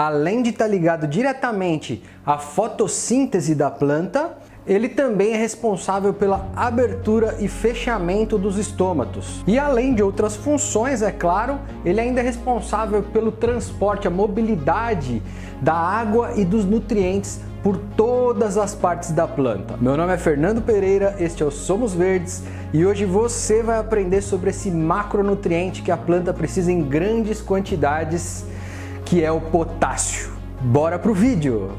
além de estar ligado diretamente à fotossíntese da planta, ele também é responsável pela abertura e fechamento dos estômatos. E além de outras funções, é claro, ele ainda é responsável pelo transporte, a mobilidade da água e dos nutrientes por todas as partes da planta. Meu nome é Fernando Pereira, este é o Somos Verdes e hoje você vai aprender sobre esse macronutriente que a planta precisa em grandes quantidades, que é o potássio. Bora pro vídeo!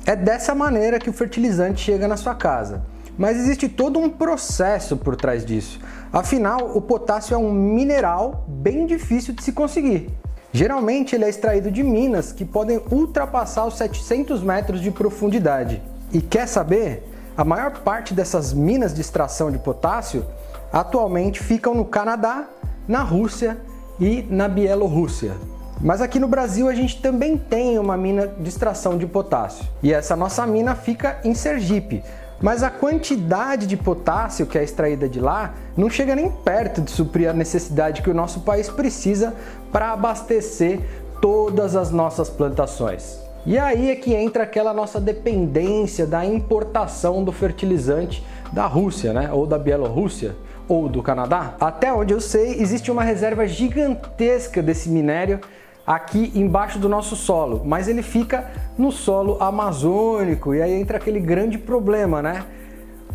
É dessa maneira que o fertilizante chega na sua casa. Mas existe todo um processo por trás disso. Afinal, o potássio é um mineral bem difícil de se conseguir. Geralmente ele é extraído de minas que podem ultrapassar os 700 metros de profundidade. E quer saber? A maior parte dessas minas de extração de potássio atualmente ficam no Canadá, na Rússia e na Bielorrússia. Mas aqui no Brasil a gente também tem uma mina de extração de potássio. E essa nossa mina fica em Sergipe. Mas a quantidade de potássio que é extraída de lá não chega nem perto de suprir a necessidade que o nosso país precisa para abastecer todas as nossas plantações. E aí é que entra aquela nossa dependência da importação do fertilizante da Rússia, né? Ou da Bielorrússia, ou do Canadá. Até onde eu sei, existe uma reserva gigantesca desse minério aqui embaixo do nosso solo, mas ele fica no solo amazônico e aí entra aquele grande problema, né?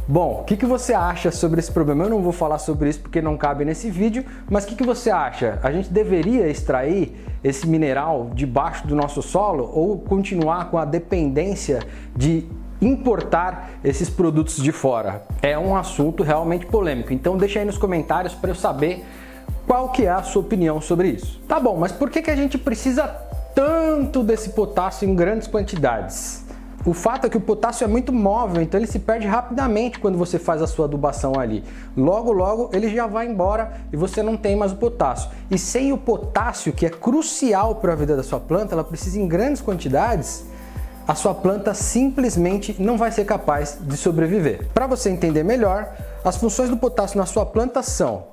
Bom, o que você acha sobre esse problema? Eu não vou falar sobre isso porque não cabe nesse vídeo, mas o que você acha? A gente deveria extrair esse mineral debaixo do nosso solo ou continuar com a dependência de importar esses produtos de fora? É um assunto realmente polêmico, então deixa aí nos comentários para eu saber qual que é a sua opinião sobre isso. Tá bom, mas por que a gente precisa tanto desse potássio em grandes quantidades? O fato é que o potássio é muito móvel, então ele se perde rapidamente quando você faz a sua adubação ali. Logo ele já vai embora e você não tem mais o potássio. E sem o potássio, que é crucial para a vida da sua planta, ela precisa em grandes quantidades, a sua planta simplesmente não vai ser capaz de sobreviver. Para você entender melhor, as funções do potássio na sua planta são: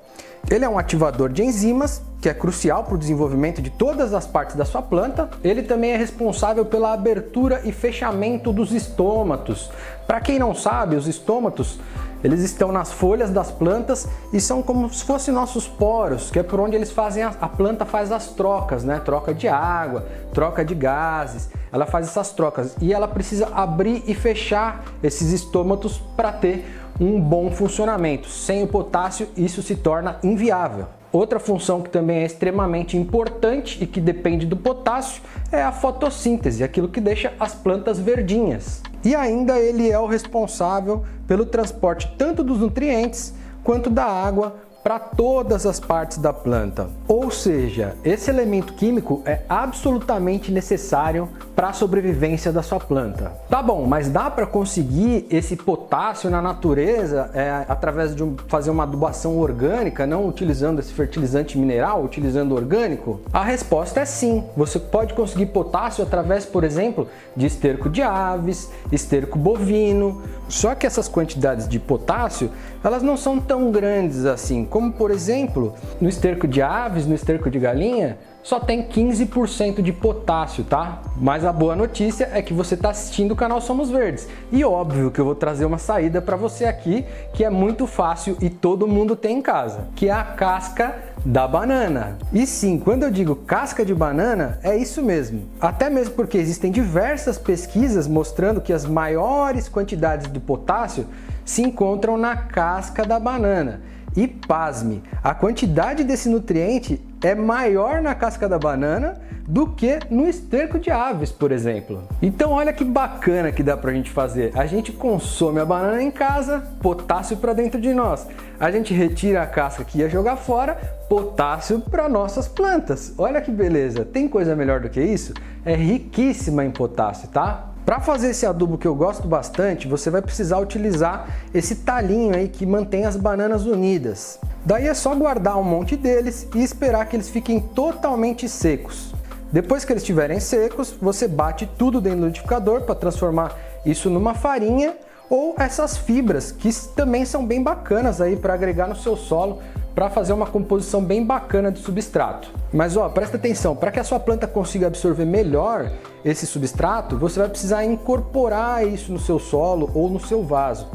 ele é um ativador de enzimas, que é crucial para o desenvolvimento de todas as partes da sua planta. Ele também é responsável pela abertura e fechamento dos estômatos. Para quem não sabe, os estômatos, eles estão nas folhas das plantas e são como se fossem nossos poros, que é por onde eles fazem a planta faz as trocas, né? Troca de água, troca de gases, ela faz essas trocas e ela precisa abrir e fechar esses estômatos para ter um bom funcionamento. Sem o potássio, isso se torna inviável. Outra função que também é extremamente importante e que depende do potássio é a fotossíntese, aquilo que deixa as plantas verdinhas. E ainda ele é o responsável pelo transporte tanto dos nutrientes quanto da água para todas as partes da planta. Ou seja, esse elemento químico é absolutamente necessário para a sobrevivência da sua planta. Tá bom, mas dá para conseguir esse potássio na natureza através de fazer uma adubação orgânica, não utilizando esse fertilizante mineral, utilizando orgânico? A resposta é sim. Você pode conseguir potássio através, por exemplo, de esterco de aves, esterco bovino. Só que essas quantidades de potássio, elas não são tão grandes assim, como por exemplo, no esterco de aves, no esterco de galinha, só tem 15% de potássio, tá? Mas a boa notícia é que você está assistindo o canal Somos Verdes. E óbvio que eu vou trazer uma saída para você aqui, que é muito fácil e todo mundo tem em casa, que é a casca da banana. E sim, quando eu digo casca de banana, é isso mesmo. Até mesmo porque existem diversas pesquisas mostrando que as maiores quantidades do potássio se encontram na casca da banana. E pasme, a quantidade desse nutriente é maior na casca da banana do que no esterco de aves, por exemplo. Então olha que bacana que dá pra gente fazer. A gente consome a banana em casa, potássio para dentro de nós. A gente retira a casca que ia jogar fora, potássio para nossas plantas. Olha que beleza, tem coisa melhor do que isso? É riquíssima em potássio, tá? Para fazer esse adubo que eu gosto bastante, você vai precisar utilizar esse talinho aí que mantém as bananas unidas. Daí é só guardar um monte deles e esperar que eles fiquem totalmente secos. Depois que eles estiverem secos, você bate tudo dentro do liquidificador para transformar isso numa farinha ou essas fibras, que também são bem bacanas aí para agregar no seu solo, para fazer uma composição bem bacana de substrato. Mas ó, presta atenção, para que a sua planta consiga absorver melhor esse substrato, você vai precisar incorporar isso no seu solo ou no seu vaso.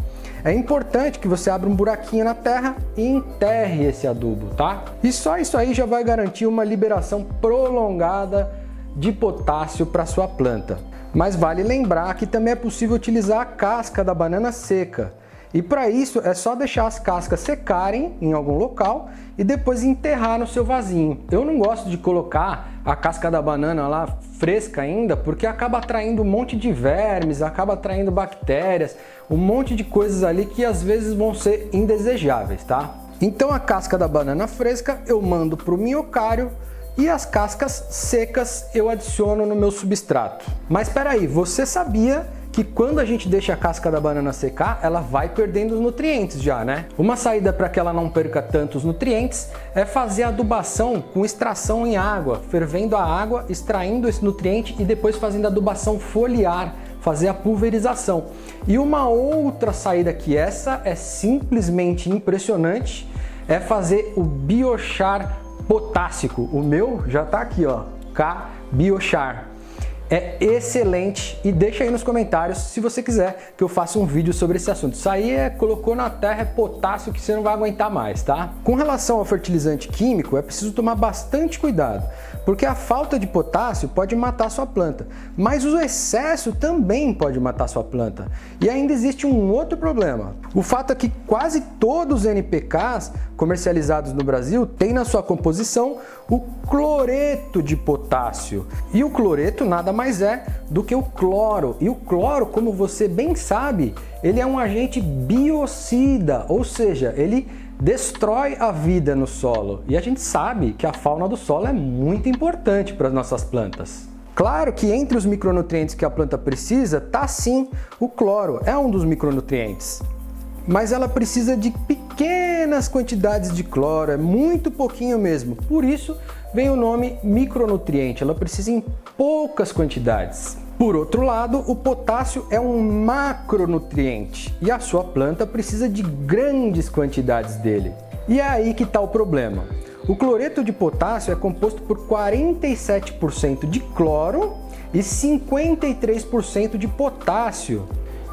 É importante que você abra um buraquinho na terra e enterre esse adubo, tá? E só isso aí já vai garantir uma liberação prolongada de potássio para sua planta. Mas vale lembrar que também é possível utilizar a casca da banana seca. E para isso é só deixar as cascas secarem em algum local e depois enterrar no seu vasinho. Eu não gosto de colocar a casca da banana lá fresca ainda, porque acaba atraindo um monte de vermes, acaba atraindo bactérias, um monte de coisas ali que às vezes vão ser indesejáveis, tá? Então a casca da banana fresca eu mando para o minhocário e as cascas secas eu adiciono no meu substrato. Mas espera aí, você sabia que quando a gente deixa a casca da banana secar, ela vai perdendo os nutrientes já, né? Uma saída para que ela não perca tantos nutrientes é fazer adubação com extração em água, fervendo a água, extraindo esse nutriente e depois fazendo adubação foliar, fazer a pulverização. E uma outra saída que essa é simplesmente impressionante, é fazer o biochar potássico. O meu já tá aqui, ó, K-Biochar. É excelente e deixa aí nos comentários se você quiser que eu faça um vídeo sobre esse assunto. Isso aí colocou na terra, é potássio que você não vai aguentar mais, tá? Com relação ao fertilizante químico, é preciso tomar bastante cuidado, porque a falta de potássio pode matar sua planta, mas o excesso também pode matar sua planta. E ainda existe um outro problema. O fato é que quase todos os NPKs comercializados no Brasil têm na sua composição o cloreto de potássio. E o cloreto nada mais é do que o cloro. E o cloro, como você bem sabe, ele é um agente biocida, ou seja, ele destrói a vida no solo. E a gente sabe que a fauna do solo é muito importante para as nossas plantas. Claro que entre os micronutrientes que a planta precisa, tá sim o cloro, é um dos micronutrientes. Mas ela precisa de pequenas quantidades de cloro, é muito pouquinho mesmo. Por isso vem o nome micronutriente, ela precisa em poucas quantidades. Por outro lado, o potássio é um macronutriente e a sua planta precisa de grandes quantidades dele. E é aí que está o problema. O cloreto de potássio é composto por 47% de cloro e 53% de potássio.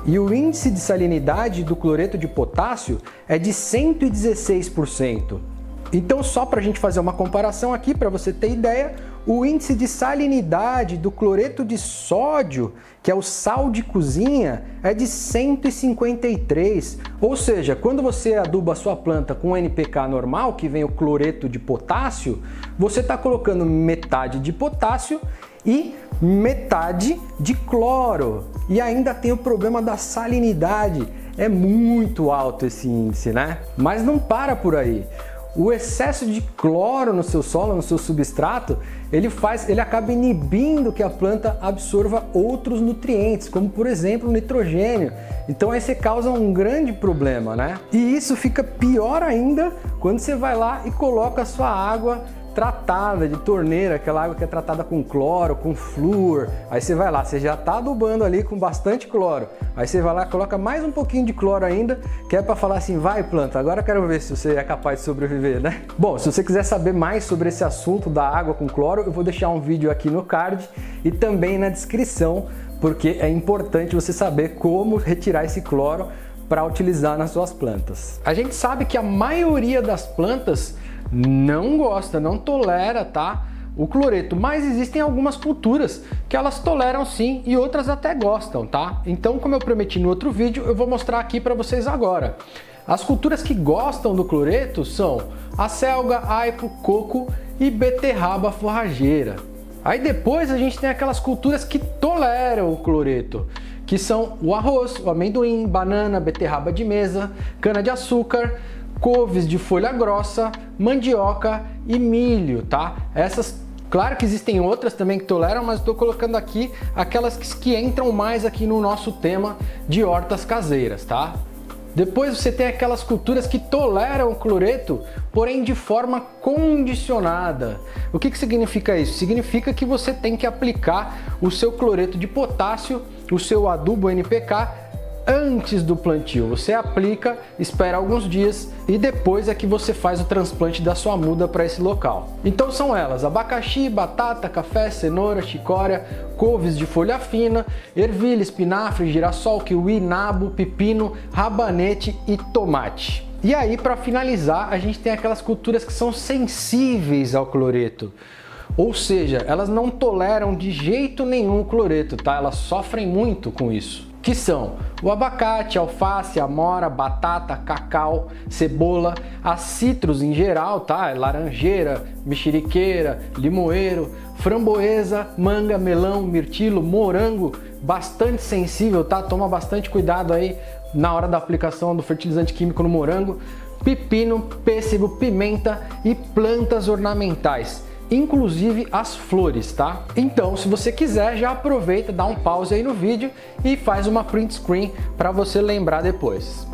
E o índice de salinidade do cloreto de potássio é de 116%. Então, só para a gente fazer uma comparação aqui, para você ter ideia, o índice de salinidade do cloreto de sódio, que é o sal de cozinha, é de 153. Ou seja, quando você aduba a sua planta com NPK normal, que vem o cloreto de potássio, você está colocando metade de potássio e metade de cloro. E ainda tem o problema da salinidade. É muito alto esse índice, né? Mas não para por aí. O excesso de cloro no seu solo, no seu substrato, ele acaba inibindo que a planta absorva outros nutrientes, como por exemplo o nitrogênio. Então aí você causa um grande problema, né? E isso fica pior ainda quando você vai lá e coloca a sua água tratada de torneira, aquela água que é tratada com cloro, com flúor. Aí você vai lá, você já está adubando ali com bastante cloro. Aí você vai lá, coloca mais um pouquinho de cloro ainda, que é para falar assim, vai planta, agora eu quero ver se você é capaz de sobreviver, né? Bom, se você quiser saber mais sobre esse assunto da água com cloro, eu vou deixar um vídeo aqui no card e também na descrição, porque é importante você saber como retirar esse cloro para utilizar nas suas plantas. A gente sabe que a maioria das plantas não gosta, não tolera, tá, o cloreto, mas existem algumas culturas que elas toleram sim e outras até gostam, tá? Então, como eu prometi no outro vídeo, eu vou mostrar aqui para vocês agora. As culturas que gostam do cloreto são a selga, aipo, coco e beterraba forrageira. Aí depois a gente tem aquelas culturas que toleram o cloreto, que são o arroz, o amendoim, banana, beterraba de mesa, cana-de-açúcar, couves de folha grossa, mandioca e milho, tá? Essas, claro que existem outras também que toleram, mas estou colocando aqui aquelas que entram mais aqui no nosso tema de hortas caseiras, tá? Depois você tem aquelas culturas que toleram o cloreto, porém de forma condicionada. O que significa isso? Significa que você tem que aplicar o seu cloreto de potássio, o seu adubo NPK, antes do plantio. Você aplica, espera alguns dias e depois é que você faz o transplante da sua muda para esse local. Então são elas: abacaxi, batata, café, cenoura, chicória, couves de folha fina, ervilha, espinafre, girassol, kiwi, nabo, pepino, rabanete e tomate. E aí, para finalizar, a gente tem aquelas culturas que são sensíveis ao cloreto. Ou seja, elas não toleram de jeito nenhum o cloreto, tá? Elas sofrem muito com isso. Que são o abacate, alface, amora, batata, cacau, cebola, as citros em geral, tá? Laranjeira, mexeriqueira, limoeiro, framboesa, manga, melão, mirtilo, morango, bastante sensível, tá? Toma bastante cuidado aí na hora da aplicação do fertilizante químico no morango, pepino, pêssego, pimenta e plantas ornamentais, inclusive as flores, tá? Então, se você quiser, já aproveita, dá um pause aí no vídeo e faz uma print screen para você lembrar depois.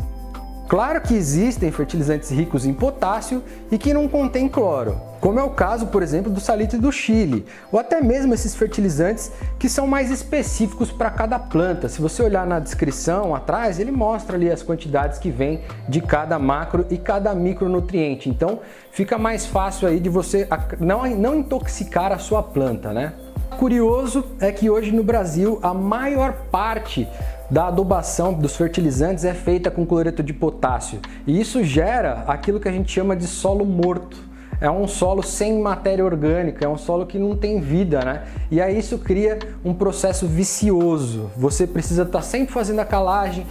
Claro que existem fertilizantes ricos em potássio e que não contêm cloro, como é o caso, por exemplo, do salitre do Chile, ou até mesmo esses fertilizantes que são mais específicos para cada planta. Se você olhar na descrição atrás, ele mostra ali as quantidades que vem de cada macro e cada micronutriente. Então, fica mais fácil aí de você não intoxicar a sua planta, né? Curioso é que hoje no Brasil a maior parte da adubação dos fertilizantes é feita com cloreto de potássio, e isso gera aquilo que a gente chama de solo morto. É um solo sem matéria orgânica, é um solo que não tem vida, né? E aí isso cria um processo vicioso. Você precisa estar sempre fazendo a calagem,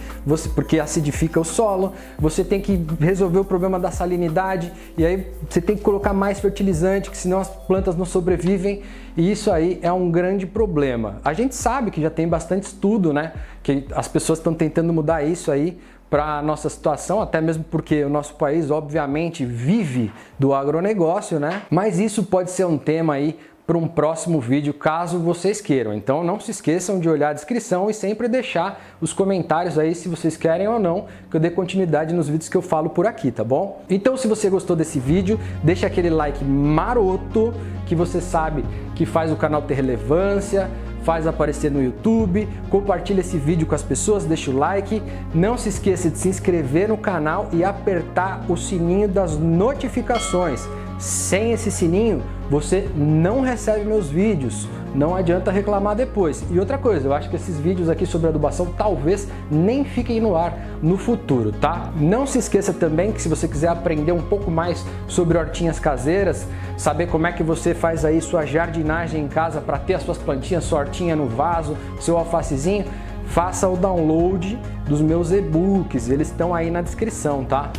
porque acidifica o solo, você tem que resolver o problema da salinidade, e aí você tem que colocar mais fertilizante, que senão as plantas não sobrevivem, e isso aí é um grande problema. A gente sabe que já tem bastante estudo, né? Que as pessoas estão tentando mudar isso aí para a nossa situação, até mesmo porque o nosso país, obviamente, vive do agronegócio, né? Mas isso pode ser um tema aí para um próximo vídeo, caso vocês queiram. Então não se esqueçam de olhar a descrição e sempre deixar os comentários aí se vocês querem ou não, que eu dê continuidade nos vídeos que eu falo por aqui, tá bom? Então, se você gostou desse vídeo, deixa aquele like maroto, que você sabe que faz o canal ter relevância, faz aparecer no YouTube, compartilha esse vídeo com as pessoas, deixa o like, não se esqueça de se inscrever no canal e apertar o sininho das notificações. Sem esse sininho, você não recebe meus vídeos, não adianta reclamar depois. E outra coisa, eu acho que esses vídeos aqui sobre adubação talvez nem fiquem no ar no futuro, tá? Não se esqueça também que se você quiser aprender um pouco mais sobre hortinhas caseiras, saber como é que você faz aí sua jardinagem em casa para ter as suas plantinhas, sua hortinha no vaso, seu alfacezinho, faça o download dos meus e-books, eles estão aí na descrição, tá?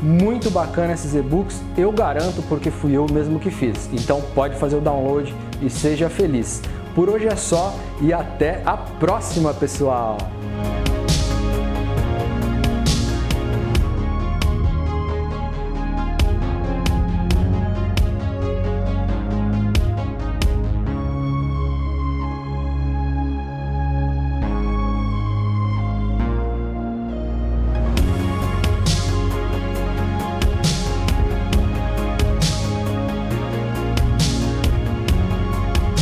Muito bacana esses e-books, eu garanto, porque fui eu mesmo que fiz. Então pode fazer o download e seja feliz. Por hoje é só e até a próxima, pessoal!